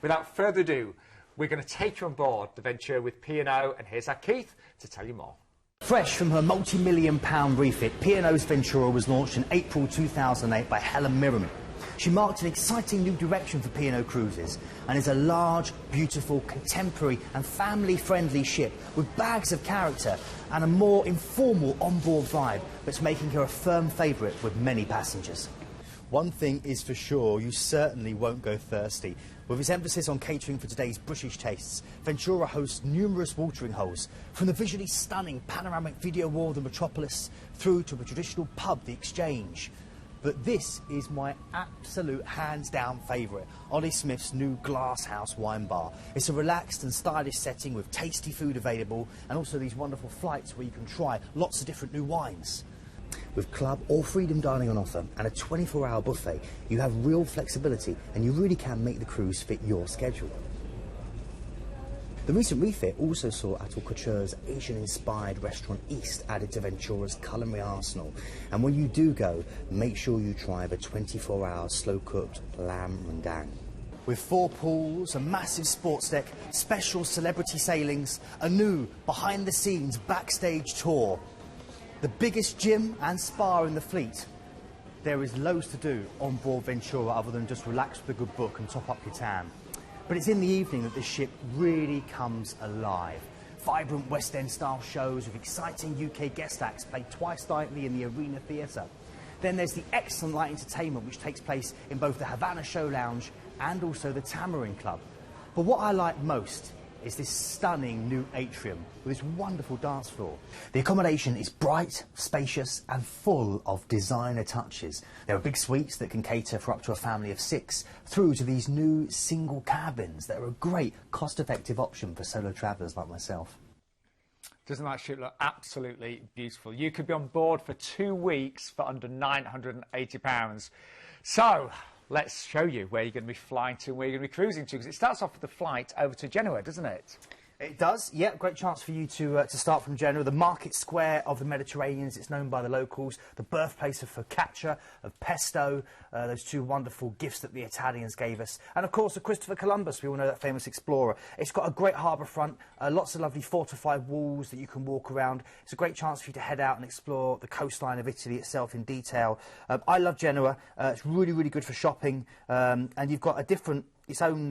Without further ado, we're going to take you on board the Ventura with P&O, and here's our Keith to tell you more. Fresh from her multi-million-pound refit, P&O's Ventura was launched in April 2008 by Helen Mirren. She marked an exciting new direction for P&O Cruises and is a large, beautiful, contemporary and family-friendly ship with bags of character and a more informal onboard vibe that's making her a firm favourite with many passengers. One thing is for sure, you certainly won't go thirsty. With its emphasis on catering for today's British tastes, Ventura hosts numerous watering holes, from the visually stunning panoramic video wall of the metropolis through to a traditional pub, the Exchange. But this is my absolute hands-down favourite, Ollie Smith's new Glasshouse wine bar. It's a relaxed and stylish setting with tasty food available and also these wonderful flights where you can try lots of different new wines. With club or freedom dining on offer and a 24-hour buffet, you have real flexibility and you really can make the cruise fit your schedule. The recent refit also saw Atul Couture's Asian-inspired restaurant East added to Ventura's culinary arsenal. And when you do go, make sure you try the 24-hour slow-cooked lamb rendang. With 4 pools, a massive sports deck, special celebrity sailings, a new behind-the-scenes backstage tour, the biggest gym and spa in the fleet. There is loads to do on board Ventura other than just relax with a good book and top up your tan. But it's in the evening that this ship really comes alive. Vibrant West End style shows with exciting UK guest acts played twice nightly in the Arena Theatre. Then there's the excellent light entertainment which takes place in both the Havana Show Lounge and also the Tamarind Club. But what I like most is this stunning new atrium with this wonderful dance floor. The accommodation is bright, spacious and full of designer touches. There are big suites that can cater for up to a family of 6, through to these new single cabins that are a great cost-effective option for solo travellers like myself. Doesn't that ship look absolutely beautiful? You could be on board for 2 weeks for under £980. So, let's show you where you're going to be flying to and where you're going to be cruising to, because it starts off with the flight over to Genoa, doesn't it? It does, yeah. Great chance for you to start from Genoa, the market square of the Mediterranean, as it's known by the locals, the birthplace of focaccia, of pesto, those 2 wonderful gifts that the Italians gave us, and of course, of Christopher Columbus. We all know that famous explorer. It's got a great harbour front, lots of lovely fortified walls that you can walk around. It's a great chance for you to head out and explore the coastline of Italy itself in detail. I love Genoa. It's really, really good for shopping, and you've got its own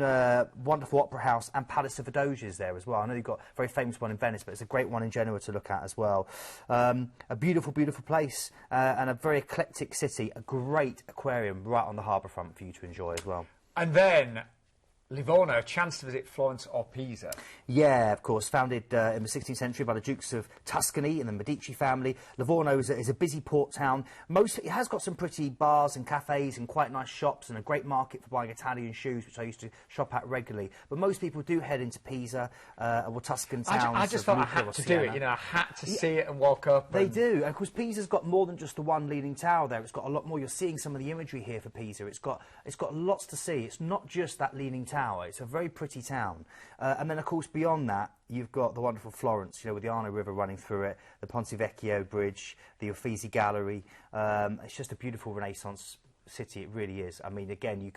wonderful opera house and Palace of the Doges there as well. I know you've got a very famous one in Venice, but it's a great one in Genoa to look at as well. A beautiful, beautiful place and a very eclectic city. A great aquarium right on the harbour front for you to enjoy as well. And then Livorno, a chance to visit Florence or Pisa. Yeah, of course, founded in the 16th century by the Dukes of Tuscany and the Medici family. Livorno is a busy port town. It has got some pretty bars and cafes and quite nice shops and a great market for buying Italian shoes, which I used to shop at regularly. But most people do head into Pisa or Tuscan towns. I just felt I had to do it, you know, I had to see it and walk up. They do, and of course Pisa's got more than just the one leaning tower there. It's got a lot more. You're seeing some of the imagery here for Pisa. It's got lots to see. It's not just that leaning tower. It's a very pretty town. And then, of course, beyond that, you've got the wonderful Florence, you know, with the Arno River running through it, the Ponte Vecchio Bridge, the Uffizi Gallery. It's just a beautiful Renaissance city, it really is. I mean, again,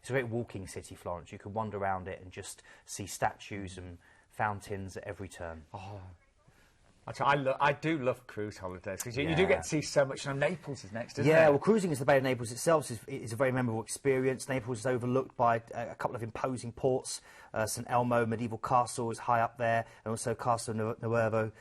it's a great walking city, Florence. You could wander around it and just see statues and fountains at every turn. Oh. I do love cruise holidays because you do get to see so much. You know, Naples is next, isn't it? Yeah, well, cruising is the Bay of Naples itself is a very memorable experience. Naples is overlooked by a couple of imposing ports. St Elmo medieval castle is high up there, and also Castle Nuovo.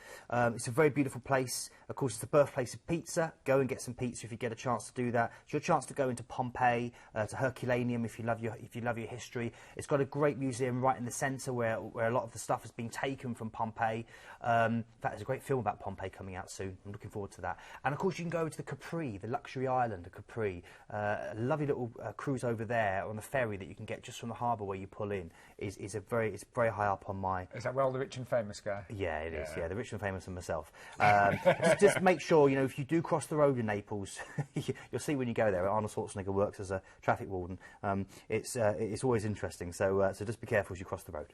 It's a very beautiful place. Of course, it's the birthplace of pizza. Go and get some pizza if you get a chance to do that. It's your chance to go into Pompeii, to Herculaneum if you love your history. It's got a great museum right in the centre where a lot of the stuff has been taken from Pompeii. In fact, there's a great film about Pompeii coming out soon. I'm looking forward to that. And of course, you can go to the Capri, the luxury island of Capri. A lovely little cruise over there on the ferry that you can get just from the harbour where you pull in. It's very high up on my... Is that where all the rich and famous go? Yeah, it is. Yeah, the rich and famous and myself. Just make sure, you know, if you do cross the road in Naples, you'll see when you go there. Arnold Schwarzenegger works as a traffic warden. It's always interesting. So just be careful as you cross the road.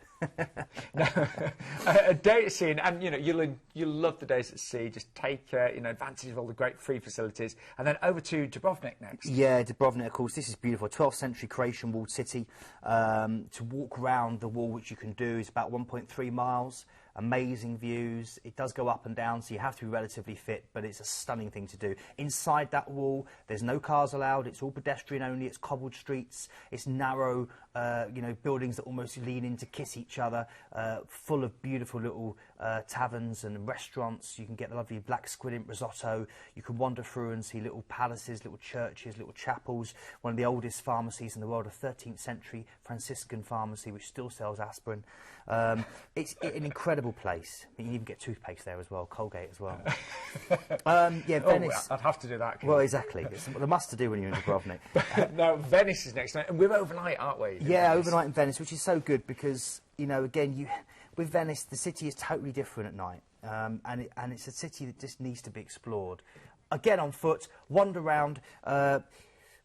A date scene, and you know, you'll you love the days at sea, just take advantage of all the great free facilities, and then over to Dubrovnik next. Yeah, Dubrovnik, of course, this is beautiful. 12th century Croatian walled city. To walk around the wall, which you can do, is about 1.3 miles. Amazing views. It does go up and down, so you have to be relatively fit, but it's a stunning thing to do. Inside that wall, there's no cars allowed. It's all pedestrian only. It's cobbled streets. It's narrow, buildings that almost lean in to kiss each other, full of beautiful little taverns and restaurants. You can get the lovely black squid ink risotto. You can wander through and see little palaces, little churches, little chapels. One of the oldest pharmacies in the world, a 13th century Franciscan pharmacy, which still sells aspirin. It's an incredible place. You can even get toothpaste there as well, Colgate as well. Venice. I'd have to do that. Well, exactly. It's the must to do when you're in Dubrovnik. No, Venice is next, and we're overnight, aren't we? Yeah, overnight in Venice, which is so good because with Venice, the city is totally different at night, and it's a city that just needs to be explored. Again, on foot, wander around.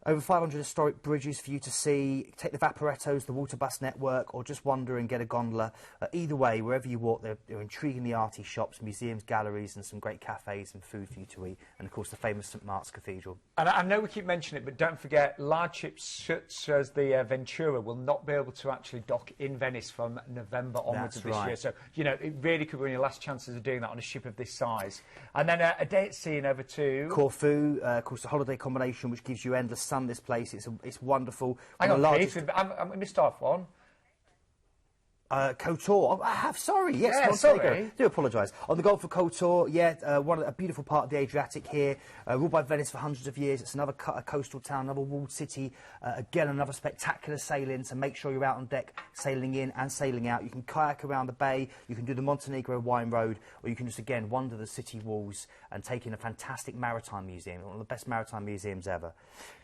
Over 500 historic bridges for you to see. Take the Vaporettos, the water bus network, or just wander and get a gondola. Either way, wherever you walk, there are intriguingly arty shops, museums, galleries, and some great cafes and food for you to eat. And, of course, the famous St Mark's Cathedral. And I know we keep mentioning it, but don't forget, large ships such as the Ventura will not be able to actually dock in Venice from November onwards of this year. So, it really could be one of your last chances of doing that on a ship of this size. And then a day at sea and over to Corfu, of course, a holiday combination which gives you endless sun. This place, it's wonderful. Hang on, Keith, I missed off one. Kotor. I have, sorry, yes. Yeah, sorry. I do apologise. On the Gulf of Kotor, a beautiful part of the Adriatic here, ruled by Venice for hundreds of years. It's another coastal town, another walled city. Again, another spectacular sailing, so make sure you're out on deck, sailing in and sailing out. You can kayak around the bay, you can do the Montenegro Wine Road, or you can just, again, wander the city walls and take in a fantastic maritime museum, one of the best maritime museums ever.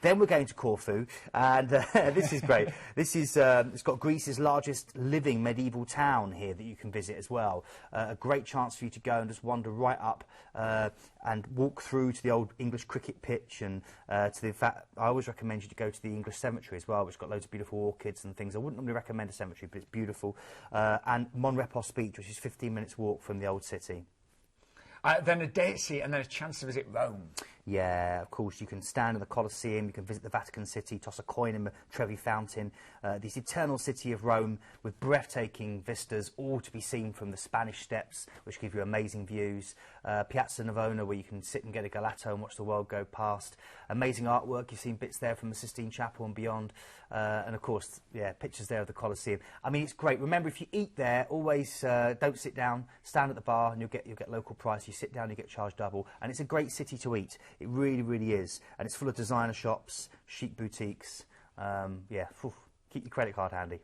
Then we're going to Corfu, and this is great. This is, it's got Greece's largest living medieval town here that you can visit as well. A great chance for you to go and just wander right up and walk through to the old English cricket pitch and I always recommend you to go to the English cemetery as well, which has got loads of beautiful orchids and things. I wouldn't normally recommend a cemetery, but it's beautiful. And Monrepos Beach, which is 15 minutes walk from the old city. Then a day at sea and then a chance to visit Rome. Yeah, of course, you can stand in the Colosseum, you can visit the Vatican City, toss a coin in the Trevi Fountain, this eternal city of Rome with breathtaking vistas, all to be seen from the Spanish Steps, which give you amazing views. Piazza Navona, where you can sit and get a gelato and watch the world go past. Amazing artwork, you've seen bits there from the Sistine Chapel and beyond. And, of course, pictures there of the Colosseum. I mean, it's great. Remember, if you eat there, always don't sit down, stand at the bar, and you'll get local price. You sit down, you get charged double. And it's a great city to eat. It really, really is. And it's full of designer shops, chic boutiques. Keep your credit card handy.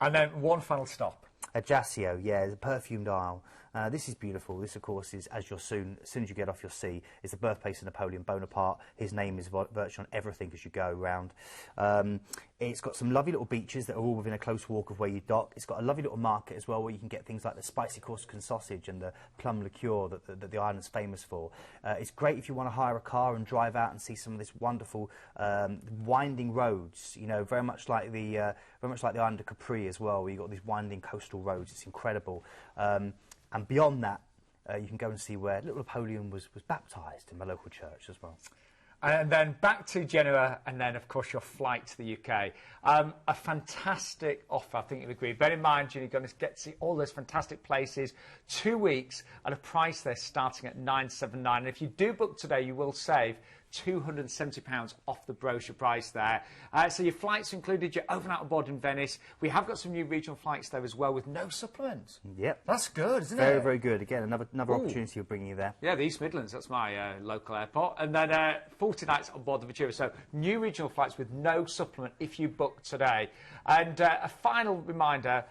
And then one final stop. Ajaccio, the perfumed isle. This is beautiful. This, of course, is, as soon as you get off your sea, is the birthplace of Napoleon Bonaparte. His name is virtually on everything as you go around. It's got some lovely little beaches that are all within a close walk of where you dock. It's got a lovely little market as well, where you can get things like the spicy Corsican sausage and the plum liqueur that the island's famous for. It's great if you want to hire a car and drive out and see some of this wonderful winding roads. Very much like the island of Capri as well, where you've got these winding coastal roads. It's incredible. And beyond that, you can go and see where little Napoleon was baptised in the local church as well. And then back to Genoa, and then, of course, your flight to the UK. A fantastic offer, I think you'll agree. Bear in mind, you're going to get to see all those fantastic places, 2 weeks, at a price there starting at $979. And if you do book today, you will save £270 off the brochure price there. So your flights included, you're over and out of board in Venice. We have got some new regional flights there as well with no supplements. Yep. That's good, isn't it? Very, very good. Again, another opportunity of bringing you there. Yeah, the East Midlands, that's my local airport. And then 40 nights on board the Ventura. So new regional flights with no supplement if you book today. And a final reminder,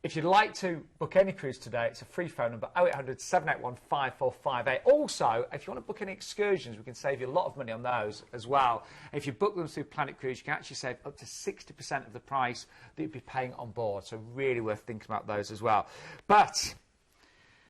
if you'd like to book any cruise today, it's a free phone number, 0800 781 5458. Also, if you want to book any excursions, we can save you a lot of money on those as well. If you book them through Planet Cruise, you can actually save up to 60% of the price that you'd be paying on board. So really worth thinking about those as well. But